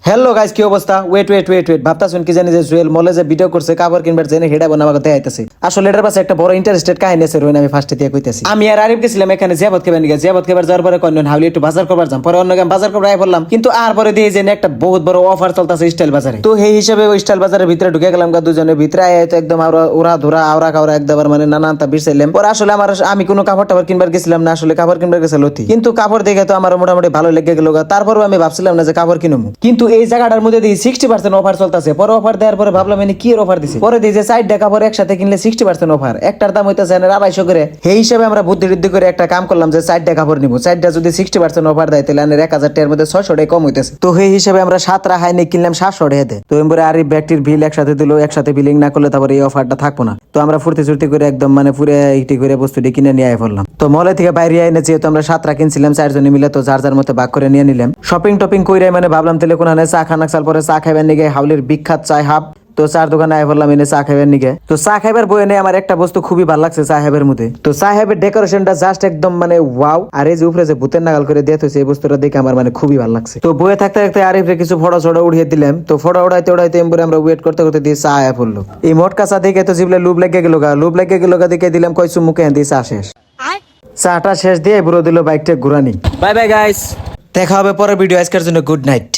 Hello guys, কি অবস্থা? Wait ভাবতাছেন কি জানি যে জুয়েল মলে যে ভিডিও করছে কাপড় কিনবার জেনে হেডা বানাবা কথা আইতাছে। আসলে এটার পাশে একটা বড় ইন্টারেস্টেড কাহিনী আছে, রইন আমি ফার্স্টে দিয়ে কইতাছি। আমি আর আরিফ গেছিলাম এখানে জিয়াবত খাবার নিয়ে, জিয়াবত খাবার যাওয়ার পরে কইলেন হাউলি একটু বাজার করবার যাম, পরে অন্য বাজার করবার আই বললাম, কিন্তু আর পরে দিয়ে যে একটা বহুত বড় অফার চলতেছে স্টাইল বাজারে। তো সেই হিসাবে ওই স্টাইল বাজারের ভিতরে ঢুকে গেলাম, দুজনের ভিতরে আয় তো একদম ওরা ধরা আওরা কাওরা একদম মানে নানানটা বিরসাইলাম। পরে আসলে আমি কোনো কাপড় টাপড় কিনবার গেছিলাম না, আসলে কাপড় কিনবার গেছে লতি, কিন্তু কাপড় দেখে তো আমার মোটামুটি ভালো লেগে গেল। তারপরও আমি ভাবছিলাম না যে কাপড় কিনবো, কিন্তু এই জায়গাটার মধ্যে দিয়ে 60% অফার চলতেছে। পরে অফার দেওয়ার পরে ভাবলাম মানে কি অফার দিছে, পরে দিয়ে যে 4টা কাপড় একসাথে কিনলে 60% অফার, একটার দাম হইতেছে 250 করে। সেই হিসাবে আমরা বুদ্ধি করে একটা কাম করলাম যে 4টা কাপড় নিবো, 4টা যদি 60% অফার দেয় তাহলে 1000 টাকার মধ্যে 600 টাকা কম হইতেছে। তো সেই হিসাবে আমরা 7 রাখাই নিয়ে কিনলাম 700 টাকাতে। তো এমবরে আর এই ব্যাগটির বিল একসাথে দিল, একসাথে বিলিং না করলে তারপরে এই অফারটা থাকবো না। তো আমরা ফুর্তি চুর্তি করে একদম মানে পুরো ইটি করে বস্তুটি কিনে নিয়ে আয় পড়লাম। তো মলে থেকে বাইরে আইনে যেহেতু আমরা 7টা কিনছিলাম 4 জনে মিলে, তো যার যার মতো ভাগ করে নিয়ে নিলাম। শপিং টপিং কইরে মানে ভাবলাম তাহলে কোন চা খানা চাল পরে চা খাইবার নিগে হাউলের বিখ্যাত চাই হাব। তো চার দোকানে আয় বললাম এনে চা খাইবার নিগে। তো চা খাইবার বই এনে আমার একটা বস্তু খুবই ভালো লাগছে সাহেবের মধ্যে। তো সাহেবের ডেকোরেশনটা জাস্ট একদম মানে ওয়াও। আর এই যে উপরে যে ভূতের নাগাল করে দিয়ে এই বস্তুটা দেখে আমার মানে খুবই ভালো লাগছে। তো বইয়ে থাকতে থাকতে আরিফরে কিছু ফটো ছড়া উড়িয়ে দিলাম। তো ফটো উড়াইতে এমবরে আমরা ওয়েট করতে করতে দিয়ে চা আয়া পড়লো। এই মোটকা চা দেখে তো জিবলে লুব লেগে গেল গা দেখে দিলাম কইসু মুখে দিয়ে চা শেষ। চাটা শেষ দিয়ে বুড়ো দিল বাইকটা ঘুরানি। বাই বাই গাইস, দেখা হবে পরের ভিডিও। আজকের জন্য গুড নাইট।